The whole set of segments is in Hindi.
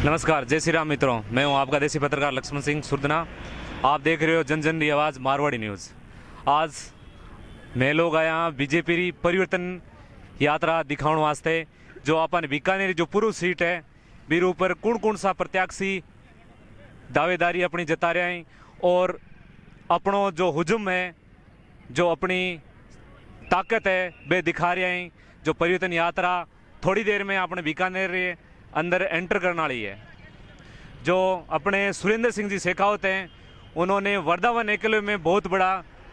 नमस्कार, जय श्री राम मित्रों। मैं हूं आपका देसी पत्रकार लक्ष्मण सिंह सुरदना। आप देख रहे हो जन जन की आवाज़ मारवाड़ी न्यूज़। आज मैं लोग आया बीजेपी री परिवर्तन यात्रा दिखाने वास्ते। जो अपन बीकानेर जो पूर्व सीट है बीर ऊपर कौन कौन सा प्रत्याशी दावेदारी अपनी जता रहे हैं और अपनों जो हुजूम है, जो अपनी ताकत है वे दिखा रहे हैं। जो परिवर्तन यात्रा थोड़ी देर में अपने बीकानेर अंदर एंटर करने वाली है। जो अपने सुरेंद्र सिंह जी शेखावत हैं, उन्होंने वर्धावन एकलव्य में बहुत बड़ा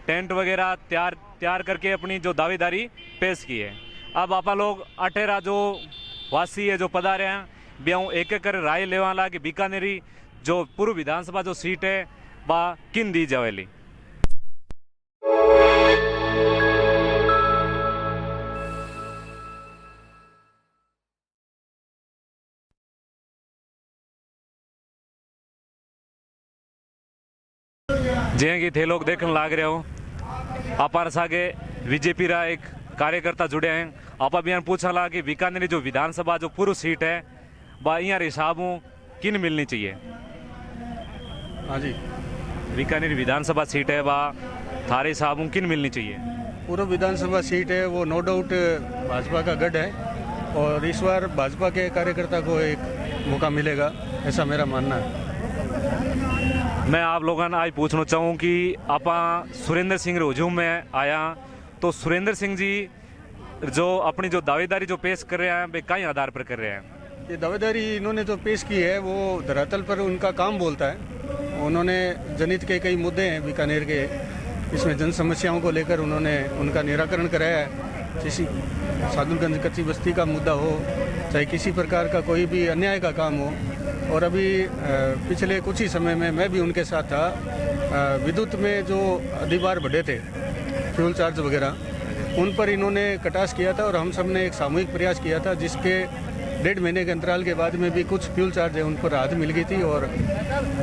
टेंट वगैरह तैयार करके अपनी जो दावेदारी पेश की है। अब आप लोग अठेरा जो वासी है जो पधारे हैं ब्याऊ एक एक कर राय लेवा ला कि बीकानेरी जो पूर्व विधानसभा जो सीट है वह किन दी जावेली। जे कि थे लोग देखने लाग रहे हो अपार सागे बीजेपी रा एक कार्यकर्ता जुड़े हैं। आप अभियान पूछा ला कि बीकानेर जो विधानसभा जो पूर्व सीट है वह यहाँ हिसाब किन मिलनी चाहिए। हाँ जी, बीकानेर विधानसभा सीट है वह थारे हिसाब किन मिलनी चाहिए। पूर्व विधानसभा सीट है वो नो डाउट भाजपा का गढ़ है और इस बार भाजपा के कार्यकर्ता को एक मौका मिलेगा, ऐसा मेरा मानना है। मैं आप लोगों ने आज पूछना चाहूँ कि आप सुरेंद्र सिंह हुजूम में आया तो सुरेंद्र सिंह जी जो अपनी जो दावेदारी जो पेश कर रहे हैं वे कई आधार पर कर रहे हैं। ये दावेदारी इन्होंने जो पेश की है वो धरातल पर उनका काम बोलता है। उन्होंने जनहित के कई मुद्दे हैं बीकानेर के, इसमें जन समस्याओं को लेकर उन्होंने उनका निराकरण कराया है। किसी सादुलगंज कच्ची बस्ती का मुद्दा हो, चाहे किसी प्रकार का कोई भी अन्याय का काम हो। और अभी पिछले कुछ ही समय में मैं भी उनके साथ था। विद्युत में जो अधिभार बढ़े थे, फ्यूल चार्ज वगैरह, उन पर इन्होंने कटाक्ष किया था और हम सब ने एक सामूहिक प्रयास किया था, जिसके 1.5 महीने के अंतराल के बाद में भी कुछ फ्यूल चार्ज है उन पर राहत मिल गई थी। और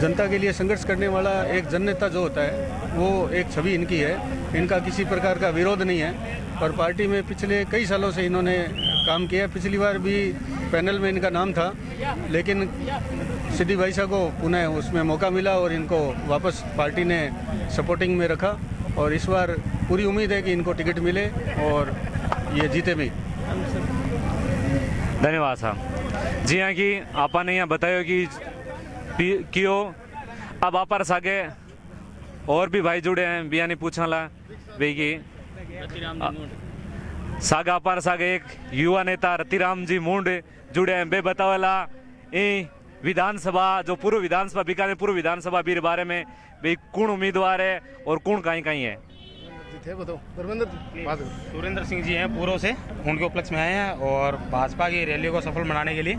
जनता के लिए संघर्ष करने वाला एक जननेता जो होता है वो एक छवि इनकी है। इनका किसी प्रकार का विरोध नहीं है और पार्टी में पिछले कई सालों से इन्होंने काम किया। पिछली बार भी पैनल में इनका नाम था, लेकिन सिद्धि भाई साहब को पुनः उसमें मौका मिला और इनको वापस पार्टी ने सपोर्टिंग में रखा। और इस बार पूरी उम्मीद है कि इनको टिकट मिले और ये जीते भी। धन्यवाद साहब जी। हाँ कि आपने यहाँ बताया कि क्यों अब आप सागे और भी भाई जुड़े हैं बियानी पूछा ला भाई की सागा पर सागे एक युवा नेता रतिराम जी मुंड जुड़े हैं। बे बतावेला विधानसभा जो पूर्व विधानसभा बीकानेर पूर्व विधानसभा बीर बारे में भाई कौन उम्मीदवार है और कौन कहीं कहीं है। सुरेंद्र सिंह जी हैं पूर्व से, उनके उपलक्ष्य में आए हैं और भाजपा की रैली को सफल बनाने के लिए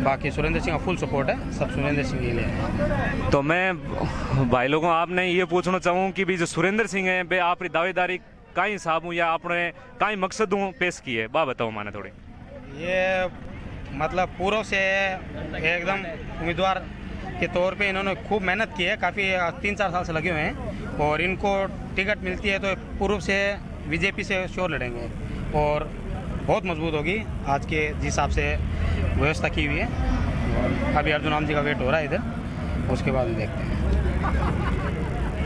बाकी सुरेंद्र सिंह का फुल सपोर्ट है, सब सुरेंद्र सिंह के लिए। तो मैं भाई लोगों आपने ये पूछना चाहूँ कि भी जो सुरेंद्र सिंह है वे आपकी दावेदारी कई हिसाब हूँ या आपने कई मकसद पेश किए बा बताओ माने थोड़ी। ये मतलब पूर्व से एकदम उम्मीदवार के तौर पे इन्होंने खूब मेहनत की है, काफ़ी 3-4 साल से लगे हुए हैं और इनको टिकट मिलती है तो पूर्व से बीजेपी से श्योर लड़ेंगे और बहुत मजबूत होगी। आज के जिस हिसाब से व्यवस्था की हुई है, अभी अर्जुन राम जी का वेट हो रहा है इधर, उसके बाद देखते हैं।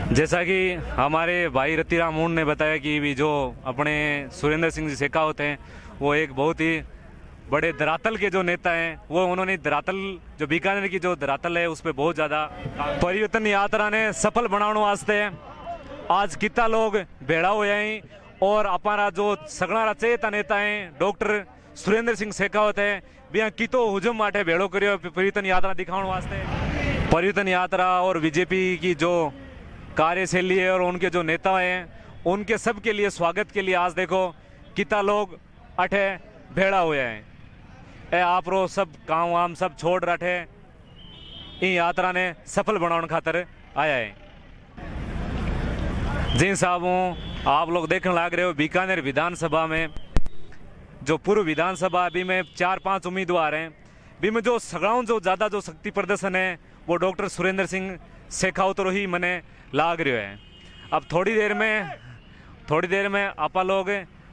जैसा कि हमारे भाई रतिराम मुंड ने बताया कि भी जो अपने सुरेंद्र सिंह जी शेखावत हैं वो एक बहुत ही बड़े धरातल के जो नेता हैं, वो उन्होंने धरातल जो बीकानेर की जो धरातल है उस पर बहुत ज़्यादा परिवर्तन यात्रा ने सफल बनाने वास्ते आज कितना लोग भेड़ा हुए हैं और हमारा जो सगड़ा चेता नेता हैं डॉक्टर सुरेंद्र सिंह शेखावत है भी कितो हुजूम माटे भेड़ो करियो परिवर्तन यात्रा दिखाने वास्ते। परिवर्तन यात्रा और बीजेपी की जो कार्यशैली है और उनके जो नेता हैं उनके सब के लिए स्वागत के लिए आज देखो कितना लोग अठे भेड़ा हुए हैं। ए आप रो सब काम वाम सब छोड़ रखे इन यात्रा ने सफल बनाने खातर आया है। जी साहब आप लोग देखने लग रहे हो बीकानेर विधानसभा में जो पूर्व विधानसभा भी में 4-5 उम्मीदवार हैं। भी में जो सगड़ाओं जो ज़्यादा जो शक्ति प्रदर्शन है वो डॉक्टर सुरेंद्र सिंह शेखावत रो ही मने लाग रहे हैं। अब थोड़ी देर में आप लोग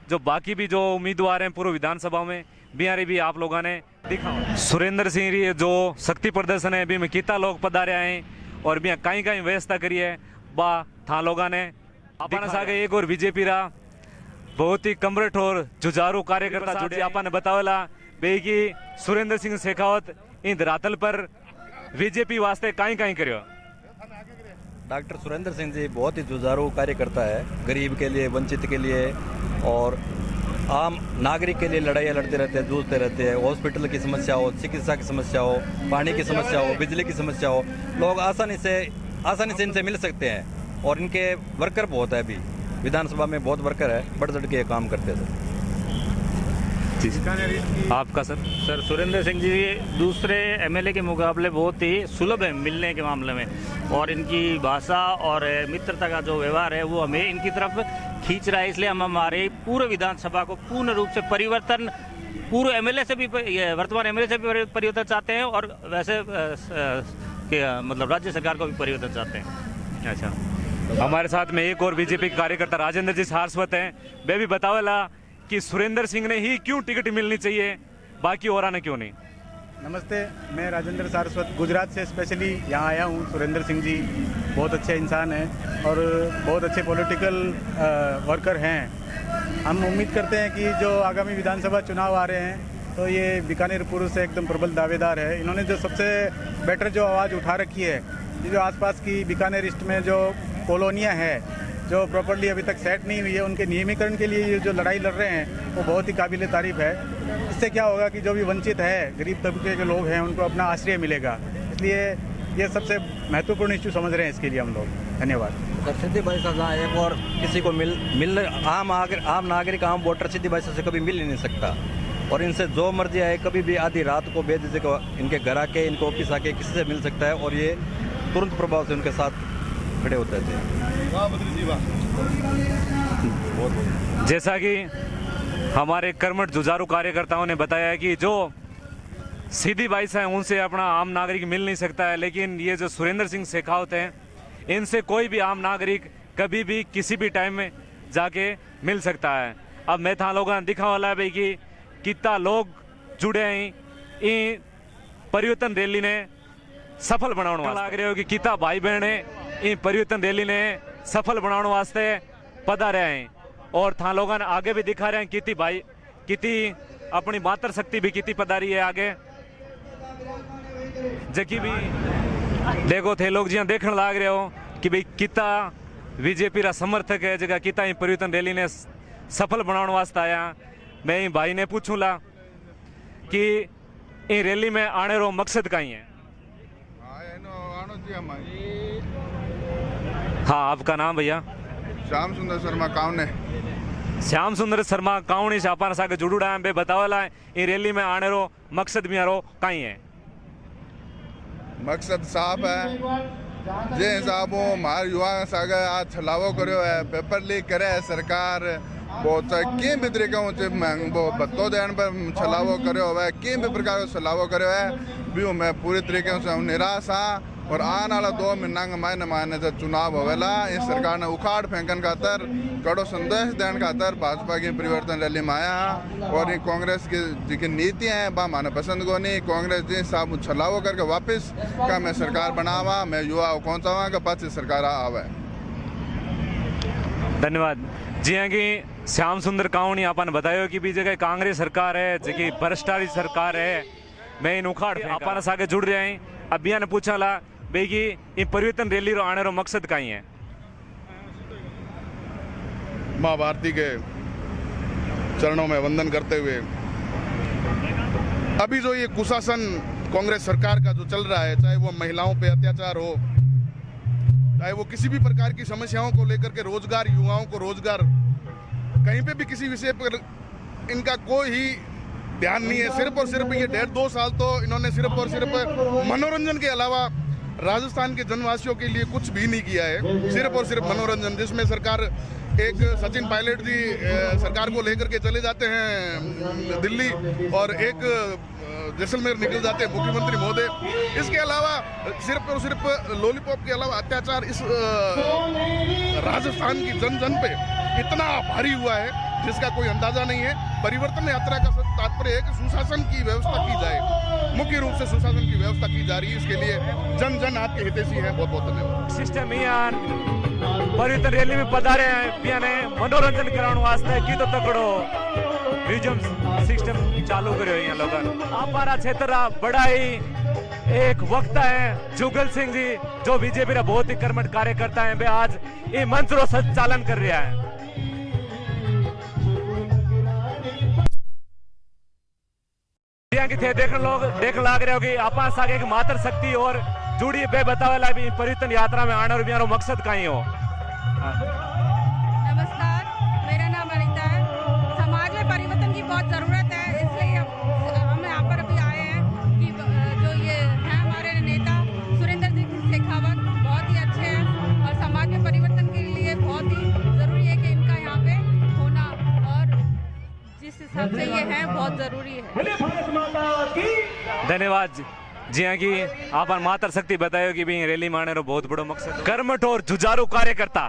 जो बाकी भी जो उम्मीदवार हैं पूर्व विधानसभा में बिहारी भी आप लोगों ने दिखा। सुरेंद्र सिंह री जो शक्ति प्रदर्शन है भी में कितना लोग पधारे आए और भी कहीं कहीं व्यवस्था करी है बा था लोगों ने अपन सागे एक और बीजेपी रा बहुत ही कमरठ और जुझारू कार्यकर्ता जुड़े अपन बतावेला बे की सुरेंद्र सिंह शेखावत इन धरातल पर बीजेपी वास्ते कहीं कहीं करियो। डॉक्टर सुरेंद्र सिंह जी बहुत ही जुझारू कार्यकर्ता है, गरीब के लिए, वंचित के लिए और आम नागरिक के लिए लड़ाइयाँ लड़ते रहते हैं, जूझते रहते हैं। हॉस्पिटल की समस्या हो, चिकित्सा की समस्या हो, पानी की समस्या हो, बिजली की समस्या हो, लोग आसानी से इनसे मिल सकते हैं। और इनके वर्कर बहुत है, अभी विधानसभा में बहुत वर्कर है, बढ़ चढ़ के काम करते हैं सर। आपका सर सुरेंद्र सिंह जी दूसरे एमएलए के मुकाबले बहुत ही सुलभ है मिलने के मामले में, और इनकी भाषा और मित्रता का जो व्यवहार है वो हमें इनकी तरफ खींच रहा है। इसलिए हम हमारे पूरे विधानसभा को पूर्ण रूप से परिवर्तन, पूर्व एमएलए से भी, वर्तमान एमएलए से भी परिवर्तन चाहते हैं और वैसे मतलब राज्य सरकार को भी परिवर्तन चाहते हैं। अच्छा, हमारे साथ में एक और बीजेपी के कार्यकर्ता राजेंद्र जी सारस्वत हैं। वे भी बतावेला कि सुरेंद्र सिंह ने ही क्यों टिकट मिलनी चाहिए, बाकी और ने क्यों नहीं। नमस्ते, मैं राजेंद्र सारस्वत गुजरात से स्पेशली यहाँ आया हूँ। सुरेंद्र सिंह जी बहुत अच्छे इंसान हैं और बहुत अच्छे पॉलिटिकल वर्कर हैं। हम उम्मीद करते हैं कि जो आगामी विधानसभा चुनाव आ रहे हैं तो ये बीकानेर पूर्व से एकदम प्रबल दावेदार है। इन्होंने जो सबसे बेटर जो आवाज़ उठा रखी है, ये जो आसपास की बीकानेर ईस्ट में जो कॉलोनियाँ हैं जो प्रॉपर्ली अभी तक सेट नहीं हुई है, उनके नियमीकरण के लिए ये जो लड़ाई लड़ रहे हैं वो बहुत ही काबिल तारीफ है। इससे क्या होगा कि जो भी वंचित है, गरीब तबके के लोग हैं, उनको अपना आश्रय मिलेगा। इसलिए ये सबसे महत्वपूर्ण इश्यू समझ रहे हैं इसके लिए हम लोग। धन्यवाद सर। सीधी भाषा जहाँ एक और किसी को मिल आम नागरिक, आम वोटर सीधी भाषा से कभी मिल ही नहीं सकता। और इनसे जो मर्जी आए, कभी भी आधी रात को बेझिझक को इनके घर आके, इनको ऑफिस आके किसी से मिल सकता है और ये तुरंत प्रभाव से उनके साथ खड़े होते थे। जैसा कि हमारे कर्मठ जुझारू कार्यकर्ताओं ने बताया कि जो सीधी भाषा है उनसे अपना आम नागरिक मिल नहीं सकता है, लेकिन ये जो सुरेंद्र सिंह शेखावत हैं, इनसे कोई भी आम नागरिक कभी भी किसी भी टाइम में जाके मिल सकता है। अब मैं था लोगों ने दिखा वाला है भाई कि कितना लोग जुड़े हैं इन परिवर्तन रैली ने सफल बनाने लाग रहे हो कि कितना भाई बहन इन परिवर्तन रैली ने सफल बनाने वास्ते पधा रहे हैं। और था लोगों ने आगे भी दिखा रहे हैं कितनी भाई कितनी अपनी मातर शक्ति भी कितनी पधारी है आगे, जबकि भी देखो थे लोग जिया देखने लाग रहे हो कि भाई कितना बीजेपी रा समर्थक है, जगह कितना इन परिवर्तन रैली ने सफल बनाने वास्ते आया। मैं इन भाई ने पूछूंला कि इन रैली में आने रो मकसद कहीं है। हाँ, आपका नाम भैया? श्याम सुंदर शर्मा काउन है। श्याम सुंदर शर्मा काउनी छापा सागे जुड़ूड़ा है बे बतावला इन रैली में आने रो मकसद भी आरो कहीं है। मकसद साफ है, जे हिसाब हमारे युवा सागे आज छलावो करो है, पेपर लीक करे है सरकार, बहुत कें भी तरीके वो बत्तो देन पर छलावो करो है, कें भी प्रकार छलावो करो है भी मैं पूरी तरीके से निराश हाँ। और आने वाला 2 महीना मायने से चुनाव होवेला, इस सरकार ने उखाड़ फेंकन खातर, कड़ो संदेश देने खातर भाजपा की परिवर्तन रैली में आया। और ये कांग्रेस की जी नीतियाँ हैं बा माने पसंद को नहीं। कांग्रेस जी साहब छलावो करके वापस का मैं सरकार बनावा, मैं युवा कौन चाहवा का पास सरकार आवे। धन्यवाद जी। हाँ कि श्याम सुंदर काउनी आपने बताया कि भी जगह कांग्रेस सरकार है, जी भ्रष्टाचारी सरकार है, मैं इन उखाड़ आपने सागे जुड़ रहे हैं। अभियान ने पूछा ला बेगी इन परिवर्तन रैली रो आने रो मकसद कहीं है। माँ भारती के चरणों में वंदन करते हुए अभी जो ये कुशासन कांग्रेस सरकार का जो चल रहा है, चाहे वो महिलाओं पे अत्याचार हो, चाहे वो किसी भी प्रकार की समस्याओं को लेकर के रोजगार, युवाओं को रोजगार, कहीं पे भी किसी विषय पर इनका कोई ही ध्यान नहीं है। सिर्फ और सिर्फ ये 1.5-2 साल तो इन्होंने सिर्फ और सिर्फ मनोरंजन के अलावा राजस्थान के जनवासियों के लिए कुछ भी नहीं किया है। सिर्फ और सिर्फ मनोरंजन, जिसमें सरकार एक सचिन पायलट जी सरकार को लेकर के चले जाते हैं दिल्ली और एक जैसलमेर निकल जाते हैं मुख्यमंत्री महोदय। इसके अलावा सिर्फ और सिर्फ लॉलीपॉप के अलावा अत्याचार इस राजस्थान की जन पे इतना भारी हुआ है जिसका कोई अंदाजा नहीं है। परिवर्तन यात्रा का तात्पर्य है कि सुशासन की व्यवस्था की जाए, मुख्य रूप से सुशासन की व्यवस्था की जा रही है। इसके लिए जन जन आपके हितैषी हैं, बहुत बहुत धन्यवाद। सिस्टम परिवर्तन रैली में पधारे हैं, ने मनोरंजन कराने वास्ते गीतो तकड़ो म्यूजियम सिस्टम चालू करो। यहाँ लोग हमारा क्षेत्र बड़ा ही एक वक्ता है जुगल सिंह जी, जो बीजेपी का बहुत ही कर्मठ कार्यकर्ता है, वे आज ये मंच रो संचालन कर रहा है। देख लाग रहे हो कि आपा सागे की मातर शक्ति और जुड़ी बे बतावेला भी परिवर्तन यात्रा में आने और मेरा मकसद कहीं हो। नमस्कार, मेरा नाम अनीता है। समाज में परिवर्तन की बहुत ज़रूरत है, इसलिए हम यहाँ पर अभी आए हैं कि जो ये हैं हमारे नेता सुरेंद्र सिंह शेखावत बहुत ही अच्छे हैं और समाज में परिवर्तन के लिए बहुत ही ज़रूरी है कि इनका यहाँ पे होना, और जिस हिसाब से ये है बहुत ज़रूरी है। धन्यवाद जी। हाँ कि आप मातर शक्ति बतायो कि भी रैली माने रो बहुत बड़ा मकसद कर्मठ और जुझारू कार्यकर्ता।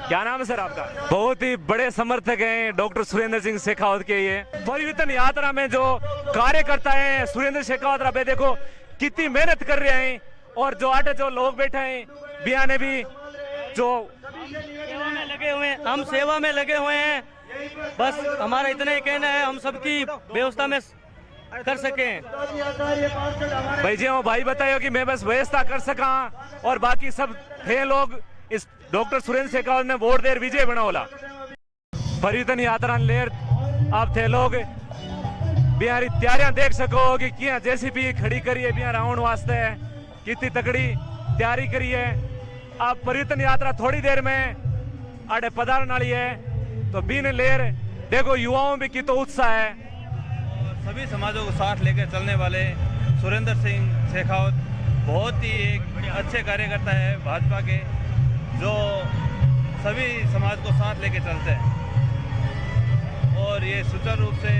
क्या नाम है सर आपका? बहुत ही बड़े समर्थक हैं डॉक्टर सुरेंद्र सिंह शेखावत के। ये परिवर्तन यात्रा में जो कार्यकर्ता हैं सुरेंद्र शेखावत राबे देखो कितनी मेहनत कर रहे हैं, और जो आटे जो लोग बैठे हैं बिया ने भी जो सेवा में लगे हुए हैं, हम सेवा में लगे हुए हैं। बस हमारा इतना ही कहना है, हम सबकी व्यवस्था में कर सके। भाई जी भाई बतायो कि मैं बस व्यवस्था कर सका और बाकी सब थे लोग इस डॉक्टर सुरेंद्र शेखावत ने वोट देर विजय बनाओला। परिवर्तन यात्रा लेर आप थे लोग बिहारी तैयारियां देख सको कि क्या जेसीबी खड़ी करी है बिहार आउन वास्ते, कितनी तगड़ी तैयारी करी है। आप परिवर्तन यात्रा थोड़ी देर में आड़े पधारने वाली है, तो बीन लेर देखो युवाओं में कितना उत्साह है। सभी समाजों को साथ लेकर चलने वाले सुरेंद्र सिंह शेखावत बहुत ही एक अच्छे कार्यकर्ता है भाजपा के, जो सभी समाज को साथ लेकर चलते हैं और ये सुचारू रूप से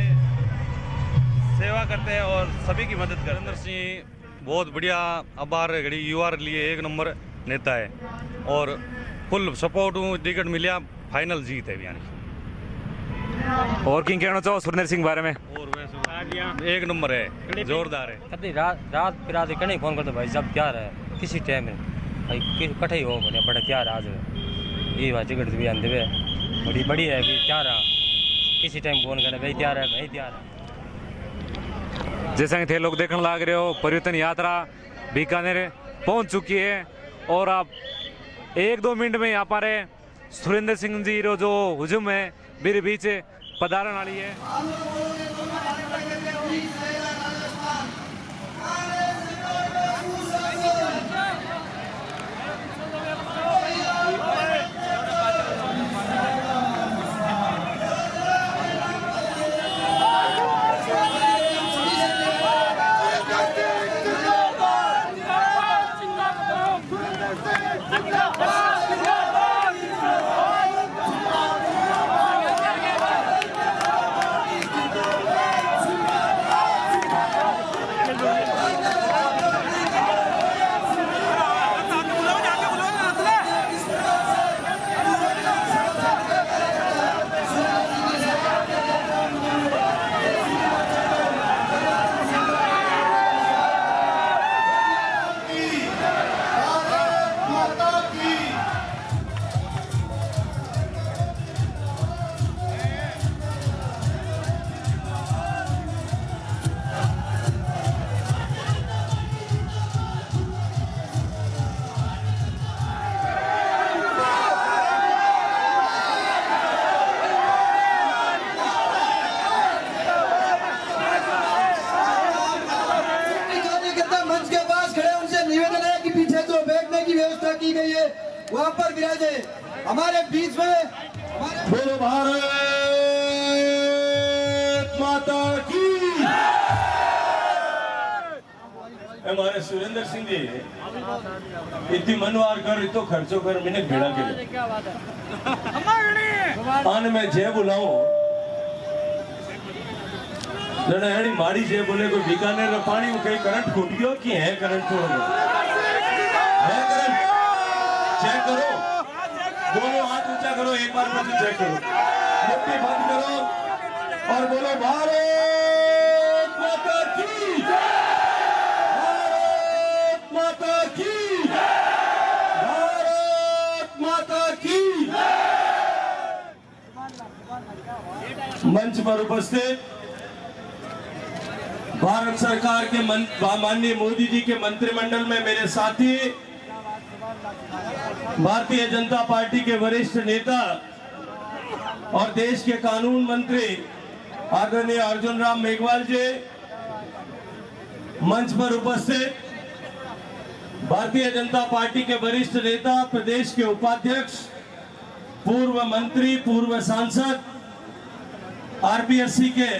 सेवा करते हैं और सभी की मदद करते हैं। सुरेंद्र सिंह बहुत बढ़िया अबार घड़ी युवा के लिए एक नंबर नेता है और फुल सपोर्ट टिकट मिलिया, फाइनल जीत है यानी। और किंग कहना चाहो सुरेंद्र सिंह बारे में? और वैसे एक नंबर है, जोरदार है। कभी रात फिर कहीं फोन करते भाई साहब क्या है किसी टाइम में भाई कठे ही हो बोले बड़ा क्या आज ये बात टिकट भी आते हुए बड़ी बड़ी है कि क्या रहा किसी टाइम फोन करे भाई तैयार है भाई तैयार है। जैसा कि थे लोग देखने लग रहे हो परिवर्तन यात्रा बीकानेर पहुंच चुकी है और आप 1-2 मिनट में यहाँ पर सुरेंद्र सिंह जी रो जो हुजूम है मेरे बीच पधारन वाली है। की गई है वहां पर विराजे हमारे बीच में बोलो भारत माता की। हमारे सुरेंद्र सिंह जी इतनी मनवार कर तो खर्चो कर मैंने भेड़ा के आने में जय बुलाओ लड़ाई माड़ी जय बोले कोई बीकानेर में पानी में कहीं करंट फूट गयो कि है करंट फूट गयो है करंट चेक करो दोनों हाथ ऊंचा करो एक बार फिर चेक करो मुट्ठी बंद करो और बोलो भारत माता की, भारत माता की, भारत माता की। मंच पर उपस्थित भारत सरकार के माननीय मोदी जी के मंत्रिमंडल में मेरे साथी, भारतीय जनता पार्टी के वरिष्ठ नेता और देश के कानून मंत्री आदरणीय अर्जुन राम मेघवाल जी, मंच पर उपस्थित भारतीय जनता पार्टी के वरिष्ठ नेता, प्रदेश के उपाध्यक्ष, पूर्व मंत्री, पूर्व सांसद, आरपीएससी के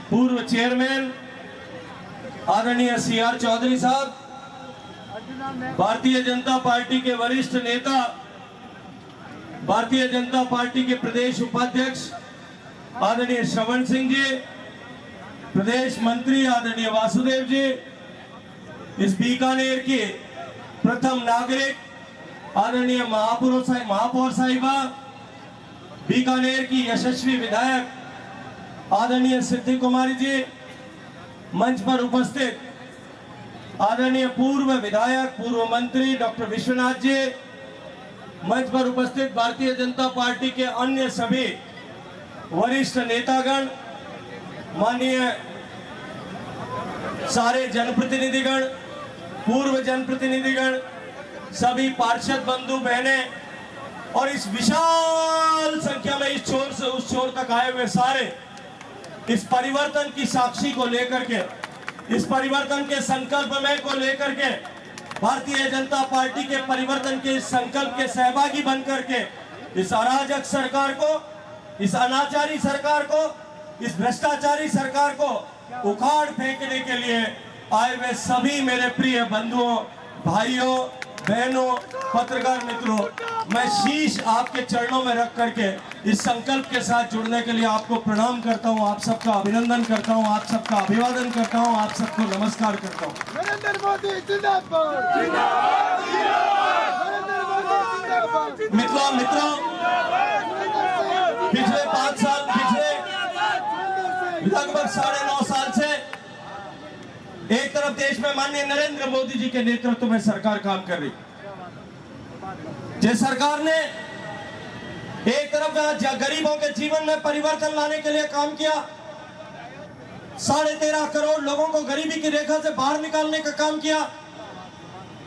पूर्व चेयरमैन आदरणीय CR चौधरी साहब, भारतीय जनता पार्टी के वरिष्ठ नेता, भारतीय जनता पार्टी के प्रदेश उपाध्यक्ष आदरणीय श्रवण सिंह जी, प्रदेश मंत्री आदरणीय वासुदेव जी, इस बीकानेर के प्रथम नागरिक आदरणीय महापौर साहिबा, बीकानेर की यशस्वी विधायक आदरणीय सिद्धि कुमारी जी, मंच पर उपस्थित आदरणीय पूर्व विधायक, पूर्व मंत्री डॉक्टर विश्वनाथ जी, मंच पर उपस्थित भारतीय जनता पार्टी के अन्य सभी वरिष्ठ नेतागण, माननीय सारे जनप्रतिनिधिगण, पूर्व जनप्रतिनिधिगण, सभी पार्षद बंधु बहने और इस विशाल संख्या में इस छोर से उस छोर तक आए हुए सारे इस परिवर्तन की साक्षी को लेकर के, इस परिवर्तन के संकल्प में को लेकर के, भारतीय जनता पार्टी के परिवर्तन के संकल्प के सहभागी बनकर के इस अराजक सरकार को, इस अनाचारी सरकार को, इस भ्रष्टाचारी सरकार को उखाड़ फेंकने के लिए आए हुए सभी मेरे प्रिय बंधुओं, भाइयों, बहनों, पत्रकार मित्रों, मैं शीश आपके चरणों में रख करके इस संकल्प के साथ जुड़ने के लिए आपको प्रणाम करता हूं, आप सबका अभिनंदन करता हूं, आप सबका अभिवादन करता हूं, आप सबको नमस्कार करता हूं। नरेंद्र मोदी जिंदाबाद, जिंदाबाद, नरेंद्र मोदी जिंदाबाद। मित्रों, पिछले 5 साल, पिछले लगभग 9.5 साल से एक तरफ देश में माननीय नरेंद्र मोदी जी के नेतृत्व में सरकार काम कर रही, जिस सरकार ने एक तरफ गरीबों के जीवन में परिवर्तन लाने के लिए काम किया, 13.5 करोड़ लोगों को गरीबी की रेखा से बाहर निकालने का काम किया,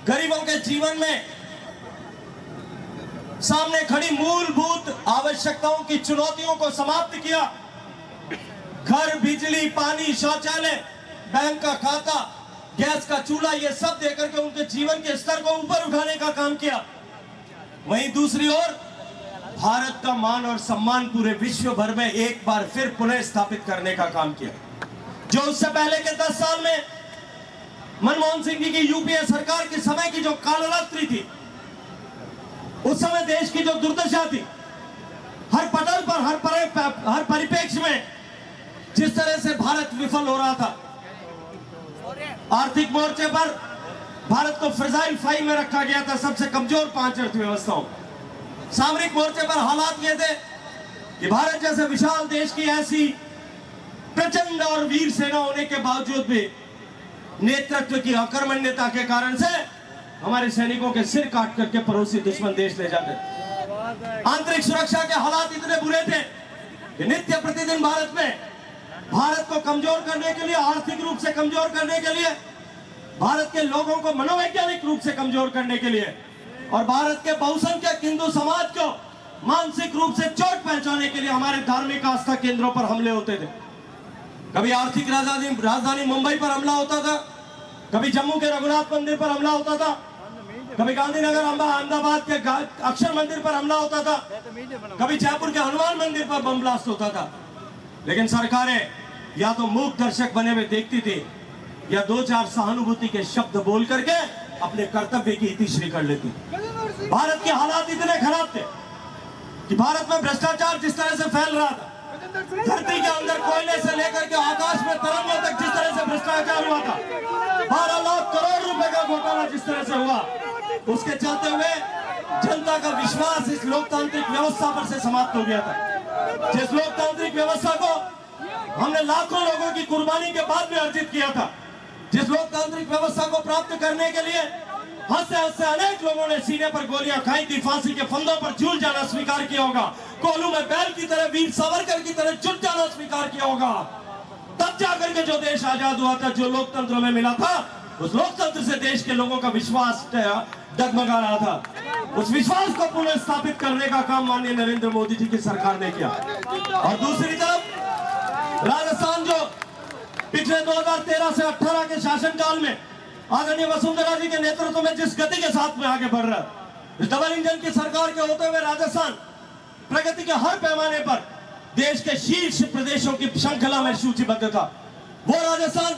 गरीबों के जीवन में सामने खड़ी मूलभूत आवश्यकताओं की चुनौतियों को समाप्त किया, घर, बिजली, पानी, शौचालय, बैंक का खाता, गैस का चूल्हा, ये सब देकर के उनके जीवन के स्तर को ऊपर उठाने का काम किया। वहीं दूसरी ओर भारत का मान और सम्मान पूरे विश्व भर में एक बार फिर पुनः स्थापित करने का काम किया। जो उससे पहले के 10 साल में मनमोहन सिंह जी की यूपीए सरकार के समय की जो कालरात्रि थी, उस समय देश की जो दुर्दशा थी, हर पटल पर, हर परिप्रेक्ष्य में जिस तरह से भारत विफल हो रहा था, आर्थिक मोर्चे पर भारत को फ्रजाइल 5 में रखा गया था, सबसे कमजोर 5 अर्थव्यवस्थाओं। सामरिक मोर्चे पर हालात ये थे कि भारत जैसे विशाल देश की ऐसी प्रचंड और वीर सेना होने के बावजूद भी नेतृत्व की अकर्मण्यता के कारण से हमारे सैनिकों के सिर काट करके पड़ोसी दुश्मन देश ले जाते। आंतरिक सुरक्षा के हालात इतने बुरे थे कि नित्य प्रतिदिन भारत को कमजोर करने के लिए, आर्थिक रूप से कमजोर करने के लिए, भारत के लोगों को मनोवैज्ञानिक रूप से कमजोर करने के लिए और भारत के बहुसंख्यक हिंदू समाज को मानसिक रूप से चोट पहुंचाने के लिए हमारे धार्मिक आस्था केंद्रों पर हमले होते थे। कभी आर्थिक राजधानी मुंबई पर हमला होता था, कभी जम्मू के रघुनाथ मंदिर पर हमला होता था, कभी गांधीनगर अहमदाबाद के अक्षर मंदिर पर हमला होता था, कभी जयपुर के हनुमान मंदिर पर बम ब्लास्ट होता था। लेकिन सरकारें या तो मूक दर्शक बने हुए देखती थी या 2-4 सहानुभूति के शब्द बोल करके अपने कर्तव्य की इतिश्री कर लेती। भारत के हालात इतने खराब थे कि भारत में भ्रष्टाचार जिस तरह से फैल रहा था, धरती के अंदर कोयले से लेकर के आकाश में तरंगों तक जिस तरह से भ्रष्टाचार हुआ था, 12 लाख करोड़ रुपए का घोटाला जिस तरह से हुआ, उसके चलते हुए जनता का विश्वास इस लोकतांत्रिक व्यवस्था पर से समाप्त हो गया था। जिस लोकतांत्रिक व्यवस्था को हमने लाखों लोगों की कुर्बानी के बाद में अर्जित किया था, जिस लोकतांत्रिक व्यवस्था को प्राप्त करने के लिए हंसते हंसते अनेक लोगों ने सीने पर गोलियां खाई थी, फांसी के फंदों पर झूल जाना स्वीकार किया होगा, कोल्हू में बैल की तरह, वीर सावरकर की तरह जुट जाना स्वीकार किया होगा, तब जाकर के जो देश आजाद हुआ था, जो लोकतंत्र में मिला था, उस लोकतंत्र से देश के लोगों का विश्वास डगमगा रहा था। उस विश्वास को पुनः स्थापित करने का काम माननीय नरेंद्र मोदी जी की सरकार ने किया। और दूसरी तरफ राजस्थान जो पिछले 2013 से 18 के शासनकाल में आदरणीय वसुंधरा जी के नेतृत्व में जिस गति के साथ में आगे बढ़ रहा है, इस डबल इंजन की सरकार के होते हुए राजस्थान प्रगति के हर पैमाने पर देश के शीर्ष प्रदेशों की श्रृंखला में सूचीबद्ध था। वो राजस्थान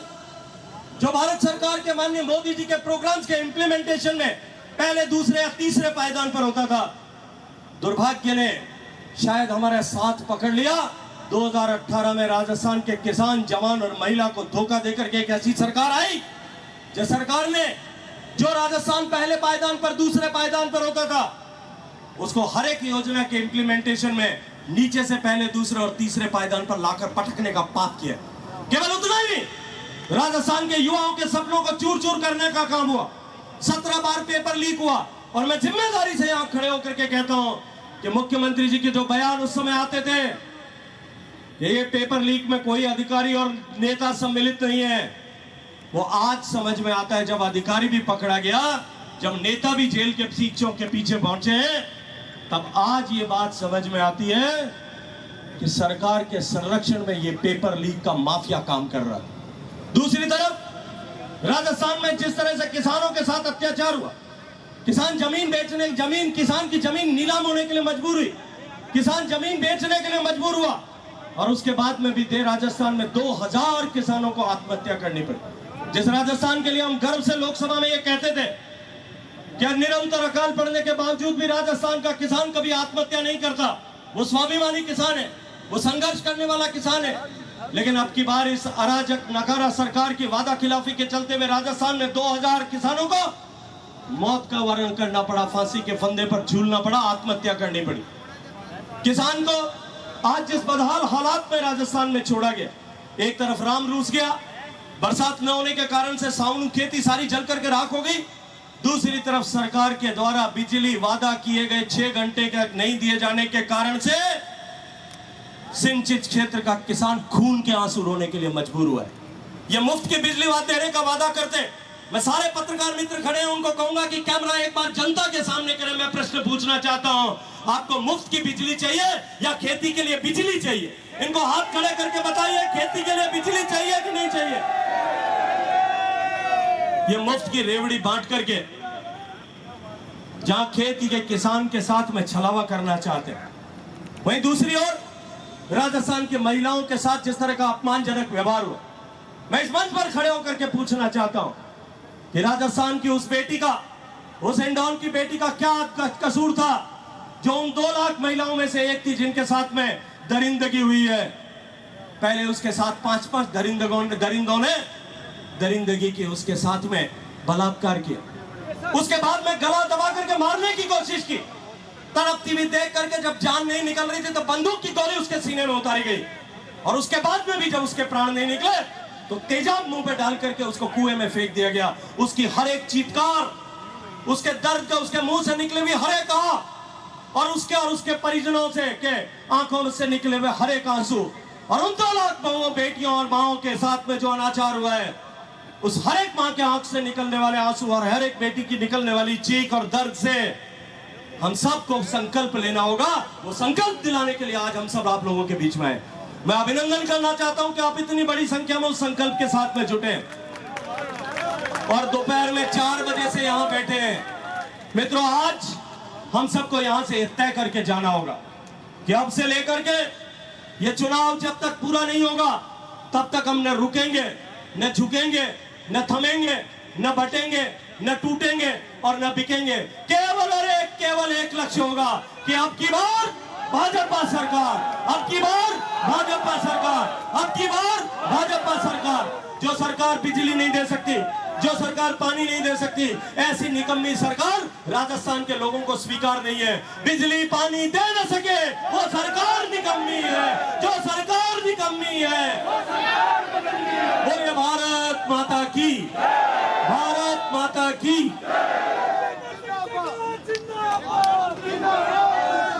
जो भारत सरकार के माननीय मोदी जी के प्रोग्राम्स के इंप्लीमेंटेशन में पहले, दूसरे या तीसरे पायदान पर होता था, दुर्भाग्य ने शायद हमारे साथ पकड़ लिया। 2018 में राजस्थान के किसान, जवान और महिला को धोखा देकर के एक ऐसी सरकार आई, जो सरकार ने जो राजस्थान पहले पायदान पर, दूसरे पायदान पर होता था, उसको हर एक योजना के इंप्लीमेंटेशन में नीचे से पहले, दूसरे और तीसरे पायदान पर लाकर पटकने का पाप किया। केवल उतना ही नहीं, राजस्थान के युवाओं के सपनों को चूर चूर करने का काम हुआ। 17 बार पेपर लीक हुआ। और मैं जिम्मेदारी से यहां खड़े होकर के कहता हूं कि मुख्यमंत्री जी के जो बयान उस समय आते थे, ये पेपर लीक में कोई अधिकारी और नेता सम्मिलित नहीं है, वो आज समझ में आता है, जब अधिकारी भी पकड़ा गया, जब नेता भी जेल के सीखों के पीछे पहुंचे हैं, तब आज ये बात समझ में आती है कि सरकार के संरक्षण में ये पेपर लीक का माफिया काम कर रहा है। दूसरी तरफ राजस्थान में जिस तरह से किसानों के साथ अत्याचार हुआ, किसान किसान की जमीन नीलाम होने के लिए मजबूर हुई, किसान जमीन बेचने के लिए मजबूर हुआ, और उसके बाद में भी राजस्थान में 2000 किसानों को आत्महत्या करनी पड़ी। जिस राजस्थान के लिए हम गर्व से लोकसभा में ये कहते थे कि निरंतर अकाल पड़ने के बावजूद भी राजस्थान का किसान कभी आत्महत्या नहीं करता, वो स्वाभिमानी किसान है, वो संघर्ष करने वाला किसान है। लेकिन अब की बार इस अराजक नकारा सरकार की वादा खिलाफी के चलते हुए राजस्थान में 2000 किसानों को मौत का वर्ण करना पड़ा, फांसी के फंदे पर झूलना पड़ा, आत्महत्या करनी पड़ी। किसान को आज जिस बदहाल हालात में राजस्थान में छोड़ा गया, एक तरफ राम रूस गया, बरसात न होने के कारण से साउन खेती सारी जल करके राख हो गई, दूसरी तरफ सरकार के द्वारा बिजली वादा किए गए 6 घंटे का नहीं दिए जाने के कारण से सिंचित क्षेत्र का किसान खून के आंसू रोने के लिए मजबूर हुआ है। ये मुफ्त की बिजली देने का वादा करते, मैं सारे पत्रकार मित्र खड़े हैं, उनको कहूंगा कि कैमरा एक बार जनता के सामने करें। मैं प्रश्न पूछना चाहता हूं, आपको मुफ्त की बिजली चाहिए या खेती के लिए बिजली चाहिए? इनको हाथ खड़े करके बताइए, खेती के लिए बिजली चाहिए कि नहीं चाहिए? ये मुफ्त की रेवड़ी बांट करके जहां खेती के किसान के साथ में छलावा करना चाहते हैं, वहीं दूसरी ओर राजस्थान की महिलाओं के साथ जिस तरह का अपमानजनक व्यवहार हुआ, मैं इस मंच पर खड़े होकर के पूछना चाहता हूं कि राजस्थान की उस बेटी का, उस इंदौर की बेटी का क्या कसूर था जो उन 2 लाख महिलाओं में से एक थी जिनके साथ में दरिंदगी हुई है। पहले उसके साथ 5-5 दरिंदों ने दरिंदगी की, उसके साथ में बलात्कार किया, उसके बाद में गला दबा करके मारने की कोशिश की, तड़पती हुई देख करके जब जान नहीं निकल रही थी तो बंदूक की गोली उसके सीने में उतारी गई, और उसके बाद में भी जब उसके प्राण नहीं निकले तो तेजाब मुंह पे डाल करके उसको कुएं में फेंक दिया गया। उसकी हर एक चीत्कार, उसके दर्द का, उसके मुंह से निकले हुए हर एक और उसके परिजनों से के आंखों से निकले हुए हर एक आंसू, और उन 2 लाख बहुओं, बेटियों और माओं के साथ में जो अनाचार हुआ है, उस हर एक माँ के आंख से निकलने वाले आंसू और हर एक बेटी की निकलने वाली चीख और दर्द से हम सबको संकल्प लेना होगा। वो संकल्प दिलाने के लिए आज हम सब आप लोगों के बीच में आए। मैं अभिनंदन करना चाहता हूं कि आप इतनी बड़ी संख्या में उस संकल्प के साथ में जुटे और दोपहर में 4 बजे से यहां बैठे हैं। मित्रों, आज हम सबको यहां से तय करके जाना होगा कि अब से लेकर के ये चुनाव जब तक पूरा नहीं होगा तब तक हम न रुकेंगे, न झुकेंगे, न थमेंगे, न बटेंगे, न टूटेंगे और न बिकेंगे। केवल एक लक्ष्य होगा कि अब की बार भाजपा सरकार, अब की बार भाजपा सरकार, अब की बार भाजपा सरकार। जो सरकार बिजली नहीं दे सकती, जो सरकार पानी नहीं दे सकती, ऐसी निकम्मी सरकार राजस्थान के लोगों को स्वीकार नहीं है। बिजली पानी दे न सके वो सरकार निकम्मी है, जो सरकार निकम्मी है वो ये भारत माता की, भारत माता की।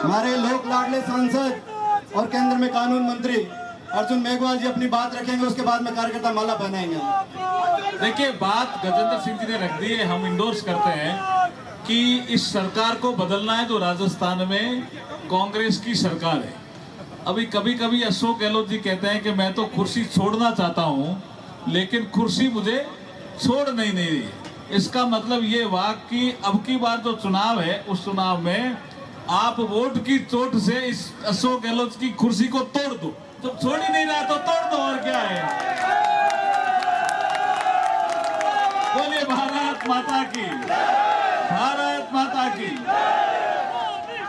हमारे लोक लाडले सांसद और केंद्र में कानून मंत्री अर्जुन मेघवाल जी अपनी बात रखेंगे, उसके बाद में कार्यकर्ता माला पहनाएंगे। देखिए, बात गजेंद्र सिंह जी ने रख दी है, हम इंडोर्स करते हैं कि इस सरकार को बदलना है जो राजस्थान में कांग्रेस की सरकार है। अभी कभी कभी अशोक गहलोत जी कहते हैं कि मैं तो कुर्सी छोड़ना चाहता हूं, लेकिन कुर्सी मुझे छोड़ नहीं रही। इसका मतलब ये हुआ कि अब की बार जो चुनाव है उस चुनाव में आप वोट की चोट से इस अशोक गहलोत की कुर्सी को तोड़ दो। जब छोड़ ही नहीं रहा तो तोड़ दो, और क्या है। बोलिए भारत माता की, भारत माता की।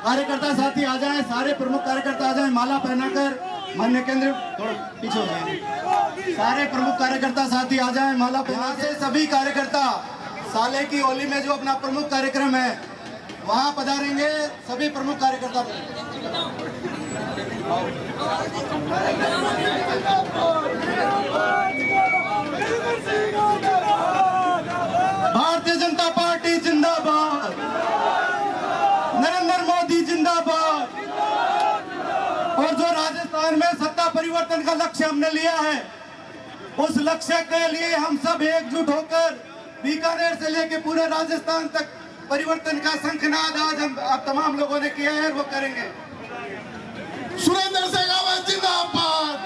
कार्यकर्ता साथी आ जाएं, सारे प्रमुख कार्यकर्ता आ जाएं, माला पहनाकर माननीय केंद्र थोड़ा पीछे हो जाएं। सारे प्रमुख कार्यकर्ता साथी आ जाएं, माला पहना से सभी कार्यकर्ता साले की होली में जो अपना प्रमुख कार्यक्रम है वहां पधारेंगे। सभी प्रमुख कार्यकर्ता भारतीय जनता पार्टी जिंदाबाद, नरेंद्र मोदी जिंदाबाद। और जो राजस्थान में सत्ता परिवर्तन का लक्ष्य हमने लिया है, उस लक्ष्य के लिए हम सब एकजुट होकर बीकानेर से लेकर पूरे राजस्थान तक परिवर्तन का शंखनाद आज हम आप तमाम लोगों ने किया है, वो करेंगे। सुरेंद्र शेखावत जिंदाबाद।